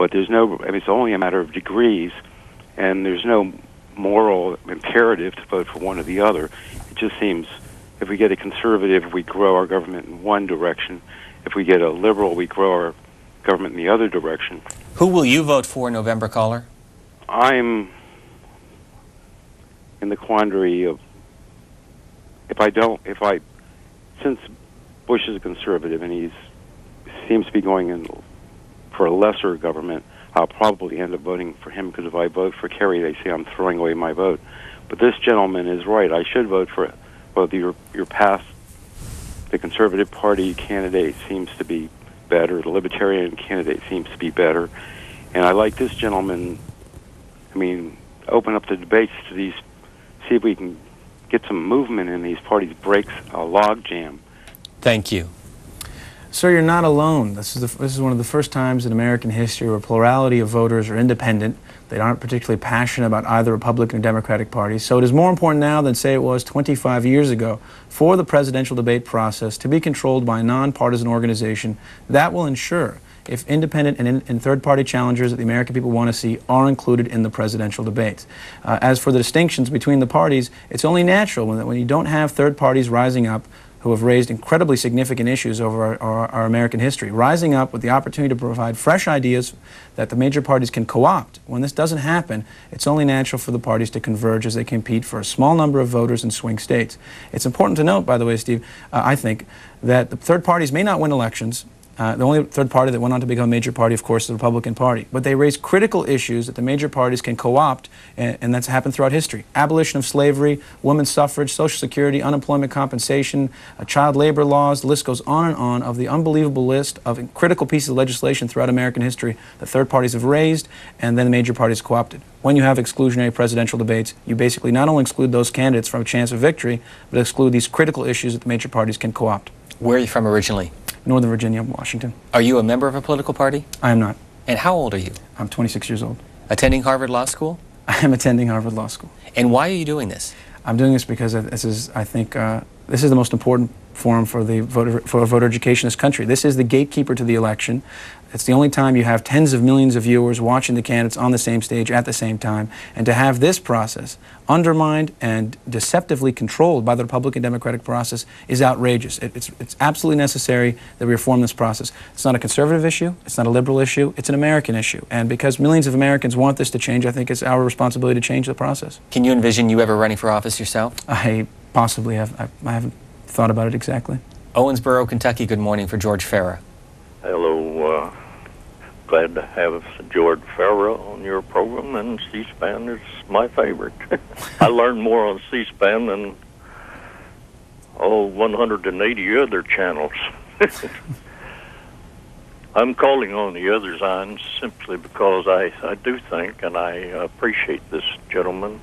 but there's no, I mean, it's only a matter of degrees, and there's no moral imperative to vote for one or the other. It just seems if we get a conservative, we grow our government in one direction. If we get a liberal, we grow our government in the other direction. Who will you vote for in November, caller? I'm in the quandary of since Bush is a conservative and he seems to be going in for a lesser government, I'll probably end up voting for him, because if I vote for Kerry, they say I'm throwing away my vote. But this gentleman is right. I should vote for both your past. The Conservative Party candidate seems to be better. The Libertarian candidate seems to be better. And I like this gentleman. I mean, open up the debates to these, see if we can get some movement in these parties, breaks a logjam. Thank you. Sir, you're not alone. This is one of the first times in American history where a plurality of voters are independent. They aren't particularly passionate about either Republican or Democratic party. So it is more important now than, say, it was 25 years ago for the presidential debate process to be controlled by a nonpartisan organization that will ensure if independent and third-party challengers that the American people want to see are included in the presidential debates. As for the distinctions between the parties, it's only natural when you don't have third parties rising up who have raised incredibly significant issues over our American history, rising up with the opportunity to provide fresh ideas that the major parties can co-opt. When this doesn't happen, it's only natural for the parties to converge as they compete for a small number of voters in swing states. It's important to note, by the way, Steve, I think, that the third parties may not win elections. The only third party that went on to become a major party, of course, is the Republican Party. But they raise critical issues that the major parties can co-opt, and that's happened throughout history. Abolition of slavery, women's suffrage, Social Security, unemployment compensation, child labor laws, the list goes on and on of the unbelievable list of critical pieces of legislation throughout American history that third parties have raised, and then the major parties co-opted. When you have exclusionary presidential debates, you basically not only exclude those candidates from a chance of victory, but exclude these critical issues that the major parties can co-opt. Where are you from originally? Northern Virginia, Washington. Are you a member of a political party? I am not. And how old are you? I'm 26 years old. Attending Harvard Law School? I am attending Harvard Law School. And why are you doing this? I'm doing this because this is, I think, this is the most important forum for voter education in this country. This is the gatekeeper to the election. It's the only time you have tens of millions of viewers watching the candidates on the same stage at the same time. And to have this process undermined and deceptively controlled by the Republican Democratic process is outrageous. It's absolutely necessary that we reform this process. It's not a conservative issue. It's not a liberal issue. It's an American issue. And because millions of Americans want this to change, I think it's our responsibility to change the process. Can you envision you ever running for office yourself? I possibly have. I haven't thought about it exactly. Owensboro, Kentucky, good morning for George Farah. Hello. Glad to have George Farah on your program, and C-SPAN is my favorite. I learned more on C-SPAN than all 180 other channels. I'm calling on the other signs simply because I do think, and I appreciate this gentleman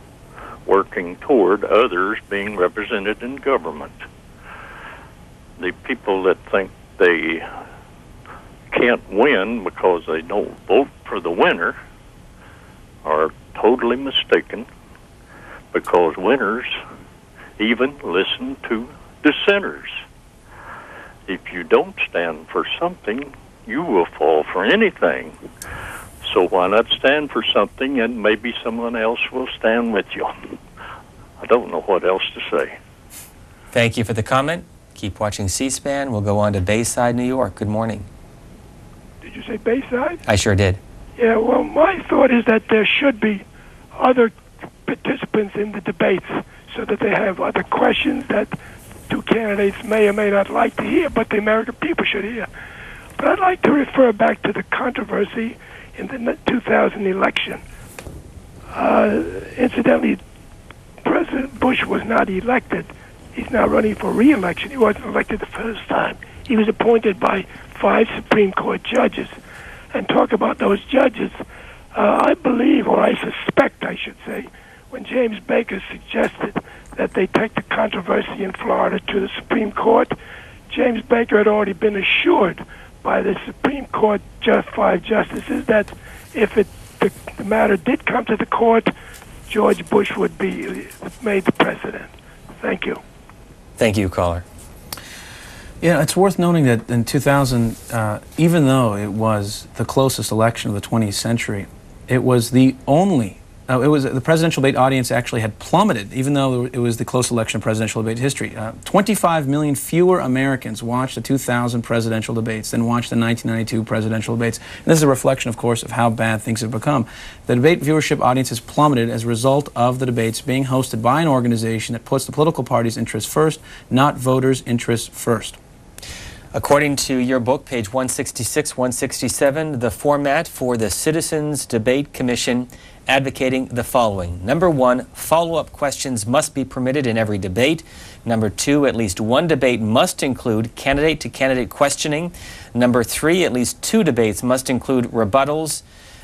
working toward others being represented in government. The people that think they can't win because they don't vote for the winner are totally mistaken, because winners even listen to dissenters. If you don't stand for something, you will fall for anything. So why not stand for something, and maybe someone else will stand with you? I don't know what else to say. Thank you for the comment. Keep watching C-SPAN. We'll go on to Bayside, New York. Good morning. Did you say Bayside? I sure did. Yeah, well, my thought is that there should be other participants in the debates so that they have other questions that two candidates may or may not like to hear, but the American people should hear. But I'd like to refer back to the controversy in the 2000 election. Incidentally, President Bush was not elected. He's now running for re-election. He wasn't elected the first time. He was appointed by 5 Supreme Court judges. And talk about those judges, I believe, or I suspect, I should say, when James Baker suggested that they take the controversy in Florida to the Supreme Court, James Baker had already been assured by the Supreme Court 5 justices that if the matter did come to the court, George Bush would be made the president. Thank you. Thank you, caller. Yeah, it's worth noting that in 2000, even though it was the closest election of the 20th century, it was the only, the presidential debate audience actually had plummeted, even though it was the closest election of presidential debate history. 25 million fewer Americans watched the 2000 presidential debates than watched the 1992 presidential debates. And this is a reflection, of course, of how bad things have become. The debate viewership audience has plummeted as a result of the debates being hosted by an organization that puts the political party's interests first, not voters' interests first. According to your book, page 166, 167, the format for the Citizens Debate Commission advocating the following. Number 1, follow-up questions must be permitted in every debate. Number 2, at least one debate must include candidate-to-candidate questioning. Number 3, at least 2 debates must include rebuttals.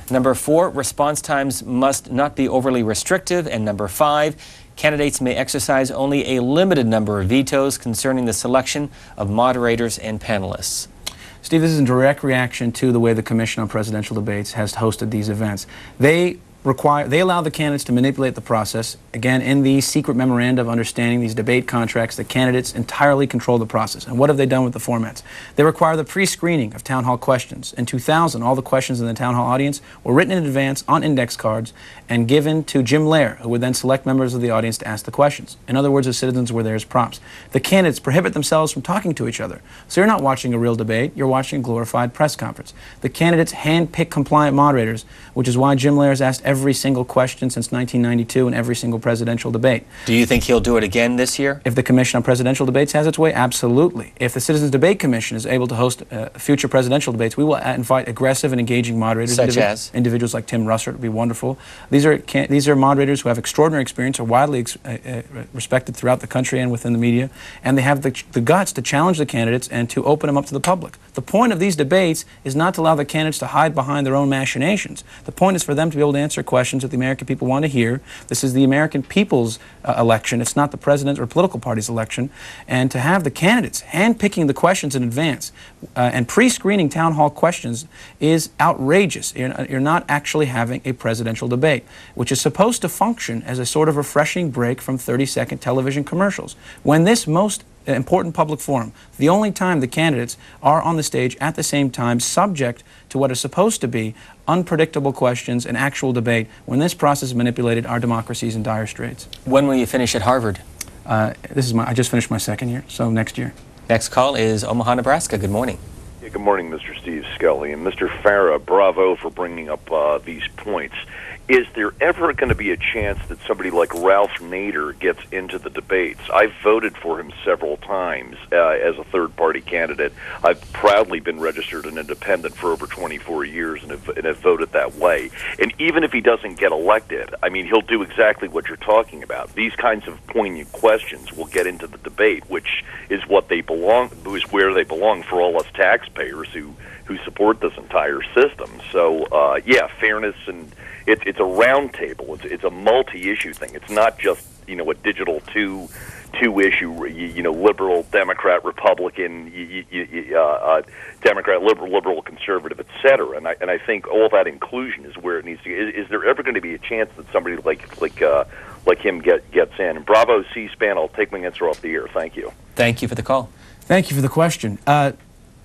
Number 4, response times must not be overly restrictive. And number 5, candidates may exercise only a limited number of vetoes concerning the selection of moderators and panelists. Steve, this is in direct reaction to the way the Commission on Presidential Debates has hosted these events. They allow the candidates to manipulate the process. Again, in the secret memoranda of understanding, these debate contracts, the candidates entirely control the process. And what have they done with the formats? They require the pre-screening of town hall questions. In 2000, all the questions in the town hall audience were written in advance on index cards and given to Jim Lair, who would then select members of the audience to ask the questions. In other words, the citizens were there as props. The candidates prohibit themselves from talking to each other. So you're not watching a real debate, you're watching a glorified press conference. The candidates hand-pick compliant moderators, which is why Jim Lair has asked every single question since 1992 in every single presidential debate. Do you think he'll do it again this year? If the Commission on Presidential Debates has its way, absolutely. If the Citizens Debate Commission is able to host future presidential debates, we will invite aggressive and engaging moderators. Such as? Individuals like Tim Russert would be wonderful. These are moderators who have extraordinary experience, are widely respected throughout the country and within the media, and they have the guts to challenge the candidates and to open them up to the public. The point of these debates is not to allow the candidates to hide behind their own machinations. The point is for them to be able to answer questions that the American people want to hear. This is the American people's election. It's not the president or political party's election. And to have the candidates hand-picking the questions in advance and pre-screening town hall questions is outrageous. You're not actually having a presidential debate, which is supposed to function as a sort of refreshing break from 30-second television commercials. When this most important public forum, the only time the candidates are on the stage at the same time, subject to what is supposed to be unpredictable questions and actual debate, when this process is manipulated, our democracy is in dire straits. When will you finish at Harvard? I just finished my second year, so next year. Next call is Omaha, Nebraska. Good morning. Yeah, good morning, Mr. Steve Scully. And Mr. Farah, bravo for bringing up these points. Is there ever going to be a chance that somebody like Ralph Nader gets into the debates? I've voted for him several times as a third-party candidate. I've proudly been registered an independent for over 24 years and have voted that way. And even if he doesn't get elected, I mean, he'll do exactly what you're talking about. These kinds of poignant questions will get into the debate, which is what they belong, is where they belong for all us taxpayers who support this entire system. So, yeah, fairness and it's a round table. It's a multi-issue thing. It's not just a digital two issue. Liberal, Democrat, Republican, Democrat, liberal, conservative, etc. And I think all that inclusion is where it needs to. Is there ever going to be a chance that somebody like him gets in? And bravo, C-SPAN. I'll take my answer off the air. Thank you. Thank you for the call. Thank you for the question.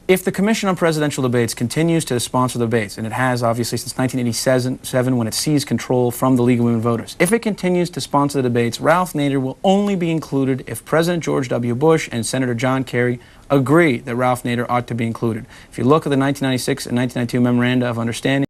If the Commission on Presidential Debates continues to sponsor the debates, and it has obviously since 1987 when it seized control from the League of Women Voters, if it continues to sponsor the debates, Ralph Nader will only be included if President George W. Bush and Senator John Kerry agree that Ralph Nader ought to be included. If you look at the 1996 and 1992 Memoranda of Understanding,